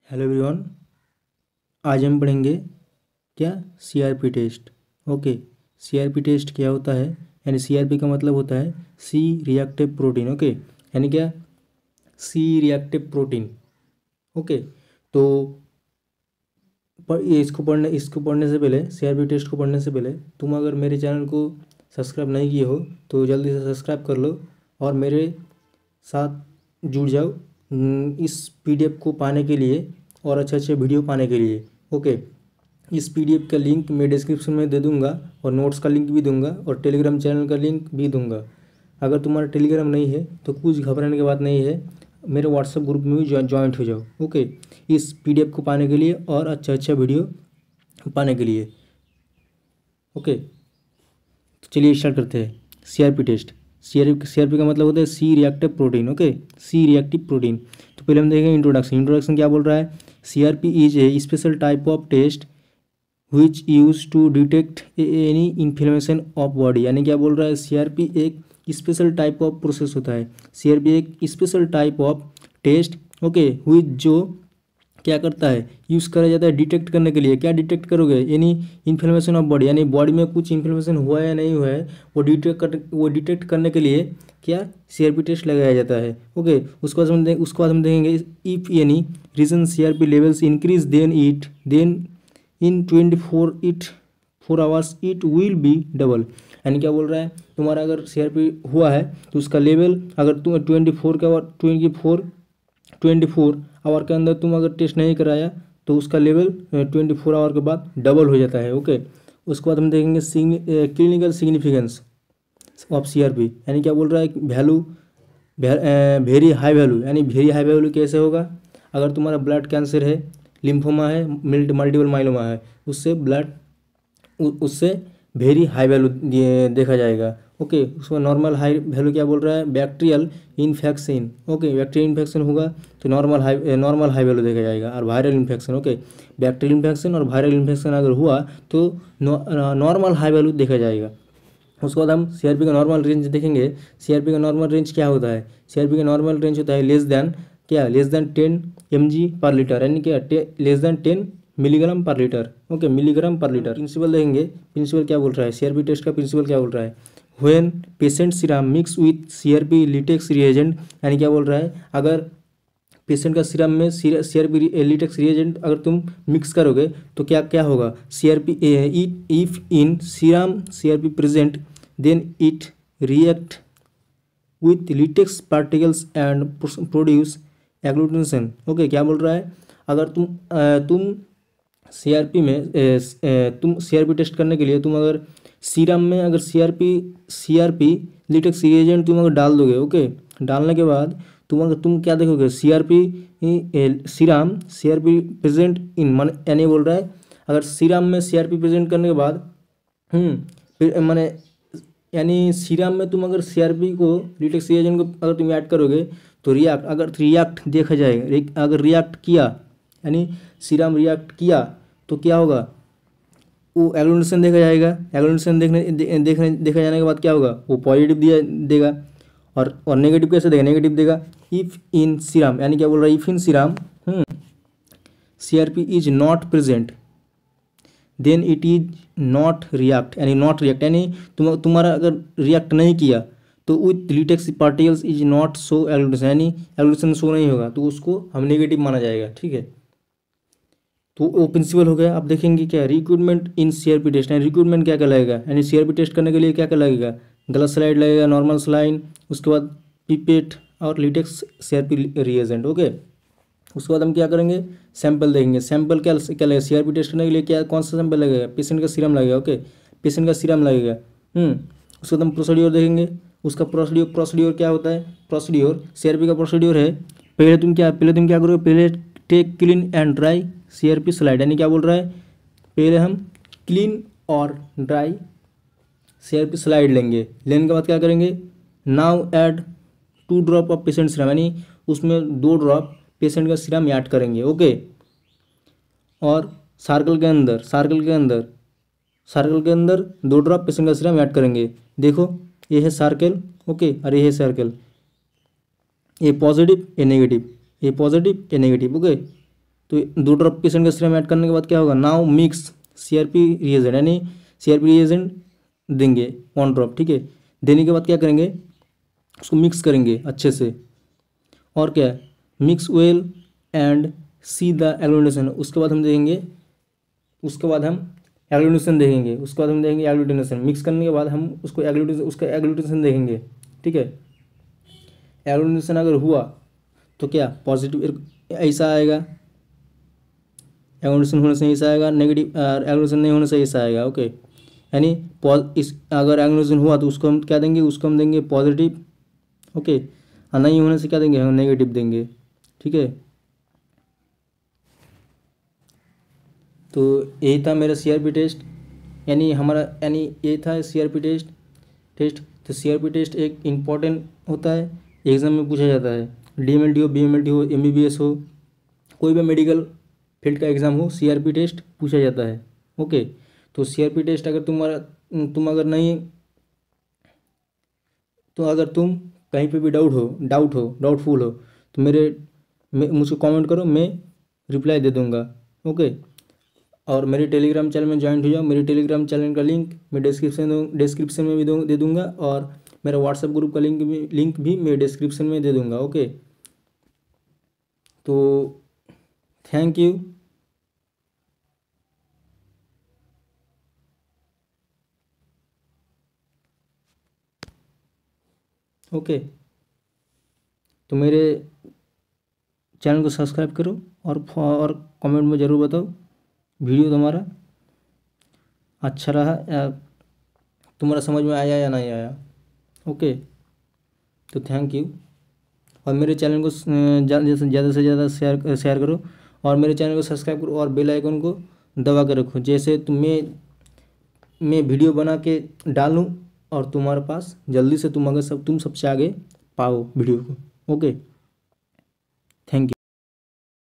Hello everyone. आज हम पढ़ेंगे क्या CRP test. Okay, CRP test क्या होता है, यानी सीआरपी का मतलब होता है सी रिएक्टिव प्रोटीन। ओके, यानी क्या सी रिएक्टिव प्रोटीन। ओके, तो इसको पढ़ने से पहले, सीआरपी टेस्ट को पढ़ने से पहले तुम अगर मेरे चैनल को सब्सक्राइब नहीं किए हो तो जल्दी से सब्सक्राइब कर लो और मेरे साथ जुड़ जाओ इस पीडीएफ को पाने के लिए और अच्छे अच्छे वीडियो पाने के लिए। ओके, इस पीडीएफ का लिंक मैं डिस्क्रिप्शन में दे दूंगा और नोट्स का लिंक भी दूंगा और टेलीग्राम चैनल का लिंक भी दूंगा। अगर तुम्हारा टेलीग्राम नहीं है तो कुछ घबराने की बात नहीं है, मेरे व्हाट्सएप ग्रुप में भी ज्वाइंट हो जाओ। ओके, इस पीडीएफ को पाने के लिए और अच्छा अच्छा वीडियो पाने के लिए। ओके, तो चलिए स्टार्ट करते हैं। CRP test. सीआरपी का मतलब होता है C reactive protein. Okay, C reactive protein. तो पहले हम देखेंगे इंट्रोडक्शन क्या बोल रहा है। CRP is a special type of test which use to detect any inflammation of body. यानी क्या बोल रहा है, सीआरपी एक स्पेशल टाइप ऑफ प्रोसेस होता है। सीआरपी एक special type of test okay which जो क्या करता है, यूज़ करा जाता है डिटेक्ट करने के लिए। क्या डिटेक्ट करोगे, यानी इन्फ्लेमेशन ऑफ बॉडी, यानी बॉडी में कुछ इन्फ्लेमेशन हुआ है या नहीं हुआ है वो डिटेक्ट करने के लिए क्या सीआरपी टेस्ट लगाया जाता है। ओके, उसके बाद हम देखेंगे if any reason CRP levels increase then in 4 hours it will be double. यानी क्या बोल रहा है, तुम्हारा अगर सीआरपी हुआ है तो उसका लेवल अगर तुम 24 आवर के अंदर तुम अगर टेस्ट नहीं कराया तो उसका लेवल 24 आवर के बाद डबल हो जाता है। ओके, उसके बाद हम देखेंगे क्लिनिकल सिग्निफिकेंस ऑफ सीआरपी। यानी क्या बोल रहा है, वैल्यू वेरी हाई वैल्यू। यानी वेरी हाई वैल्यू कैसे होगा, अगर तुम्हारा ब्लड कैंसर है, लिम्फोमा है, मल्टीपल माइलोमा है, उससे वेरी हाई वैल्यू देखा जाएगा। ओके, उसका नॉर्मल हाई वैल्यू क्या बोल रहा है, bacterial infection. Okay, bacterial infection होगा तो नॉर्मल हाई वैल्यू देखा जाएगा। और viral infection, okay, bacterial infection और वायरल इन्फेक्शन अगर हुआ तो नॉर्मल हाई वैल्यू देखा जाएगा। उसके बाद हम सीआरपी का नॉर्मल रेंज देखेंगे। सीआरपी का नॉर्मल रेंज क्या होता है, सीआरपी का नॉर्मल रेंज होता है लेस देन 10 mg पर लीटर, यानी क्या लेस देन 10 मिलीग्राम पर लीटर। ओके, मिलीग्राम पर लीटर। प्रिंसिपल देखेंगे, प्रिंसिपल क्या बोल रहा है, सीआरपी टेस्ट का प्रिंसिपल क्या बोल रहा है, when patient serum mix with CRP latex reagent. यानी क्या बोल रहा है, अगर पेशेंट का सीरम में सीआरपी लिटेक्स रिएजेंट अगर तुम मिक्स करोगे तो क्या क्या होगा, CRP if in serum CRP present then it react with latex particles and produce agglutination. Okay, क्या बोल रहा है, अगर तुम सीआरपी में तुम सीआरपी टेस्ट करने के लिए तुम अगर सीरम में अगर सीआरपी लिटेक्स रिएजेंट तुम अगर डाल दोगे, ओके, डालने के बाद तुम क्या देखोगे, सीआरपी प्रेजेंट इन मन, यानी बोल रहा है अगर सीरम में सीआरपी प्रेजेंट करने के बाद माने यानी सीरम में तुम अगर सीआरपी को लिटेक्स रिएजेंट को अगर तुम ऐड करोगे तो रिएक्ट देखा जाएगा। अगर रिएक्ट किया यानी सीरम रिएक्ट किया तो क्या होगा, वो एग्लूटिनेशन देखा जाएगा। एग्लूटिनेशन देखा जाने के बाद क्या होगा, वो पॉजिटिव देगा। और नेगेटिव कैसे देगा, नेगेटिव देगा इफ़ इन सीरम। यानी क्या बोल रहा है, if in serum CRP is not present then it is not react, यानी नॉट रिएक्ट, यानी तुम्हारा अगर रिएक्ट नहीं किया तो with latex particles is not show agglutination, यानी एग्लूटिनेशन शो नहीं होगा तो उसको हम नेगेटिव माना जाएगा। ठीक है, तो वो प्रिंसिपल हो गया। अब देखेंगे क्या रिक्रूटमेंट इन सीआरपी टेस्ट, यानी रिक्रूटमेंट क्या क्या लगेगा, यानी सीआरपी टेस्ट करने के लिए क्या क्या लगेगा, गलत स्लाइड लगेगा, नॉर्मल स्लाइन, उसके बाद पिपेट और लिटेक्स सीआरपी रिएजेंट। ओके, उसके बाद हम क्या करेंगे, सैंपल देखेंगे। सैंपल क्या क्या लगेगा, सीआरपी टेस्ट करने के लिए क्या कौन सा सैंपल लगेगा, पेशेंट का सीरम लगेगा। ओके, पेशेंट का सीरम लगेगा। उसके बाद हम प्रोसीड्योर देखेंगे। उसका प्रोसीड्योर क्या होता है, प्रोसीड्योर सीआरपी का प्रोसीड्योर है, पहले तुम क्या करोगे, पहले take clean and dry CRP slide. यानी क्या बोल रहा है, पहले हम क्लीन और ड्राई सीआरपी स्लाइड लेंगे। लेने के बाद क्या करेंगे, now add 2 drop of patient serum, यानी उसमें 2 ड्रॉप पेशेंट का सीरम ऐड करेंगे। ओके, और सर्कल के अंदर 2 ड्रॉप पेशेंट का सीरम ऐड करेंगे। देखो ये है सर्कल, ओके, और ये है सर्कल, ये पॉजिटिव ये नेगेटिव, ये पॉजिटिव ये नेगेटिव। ओके, तो 2 ड्रॉप किशन का सीरम ऐड करने के बाद क्या होगा, नाउ मिक्स CRP रिएजेंट, यानी CRP रिएजेंट देंगे 1 ड्रॉप, ठीक है। देने के बाद क्या करेंगे, उसको मिक्स करेंगे अच्छे से, और क्या है, mix well and see the agglutination. उसके बाद हम देखेंगे, उसके बाद हम एग्लूटिनेशन देखेंगे, उसके बाद हम देखेंगे एग्लूटिनेशन। मिक्स करने के बाद हम उसको उसका एग्लूटिनेशन देखेंगे, ठीक है। एग्लूटिनेशन अगर हुआ तो क्या पॉजिटिव ऐसा आएगा, एग्लूटिनेशन होने से ऐसा आएगा, नेगेटिव एग्लूटिनेशन नहीं होने से ऐसा आएगा, ओके। यानी इस अगर एग्लूटिनेशन हुआ तो उसको हम क्या देंगे, उसको हम देंगे पॉजिटिव, ओके। और नहीं होने से क्या देंगे, हम नेगेटिव देंगे, ठीक है। तो यही था मेरा CRP टेस्ट, यानी हमारा, यानी ये था CRP टेस्ट। तो CRP टेस्ट एक इम्पॉर्टेंट होता है, एग्ज़ाम में पूछा जाता है। DMLT हो, BMLT हो, MBBS हो, कोई भी मेडिकल फील्ड का एग्ज़ाम हो, CRP टेस्ट पूछा जाता है, ओके। तो CRP टेस्ट अगर तुम अगर नहीं, तो अगर तुम कहीं पे भी डाउटफुल हो तो मुझको कमेंट करो, मैं रिप्लाई दे दूँगा, ओके। और मेरे टेलीग्राम चैनल में ज्वाइन हो जाओ। मेरे टेलीग्राम चैनल का लिंक मैं डिस्क्रिप्शन में भी दे दूँगा, और मेरा व्हाट्सएप ग्रुप का लिंक भी मैं डिस्क्रिप्शन में दे दूँगा, ओके। तो थैंक यू। ओके, तो मेरे चैनल को सब्सक्राइब करो, और कमेंट में ज़रूर बताओ वीडियो तुम्हारा अच्छा रहा या तुम्हारा समझ में आया या नहीं आया, ओके। तो थैंक यू, और मेरे चैनल को ज़्यादा से ज़्यादा शेयर करो, और मेरे चैनल को सब्सक्राइब करो, और बेल आइकन को दबा कर रखो, जैसे मैं वीडियो बना के डालूँ और तुम्हारे पास जल्दी से तुम सबसे आगे पाओ वीडियो को, ओके।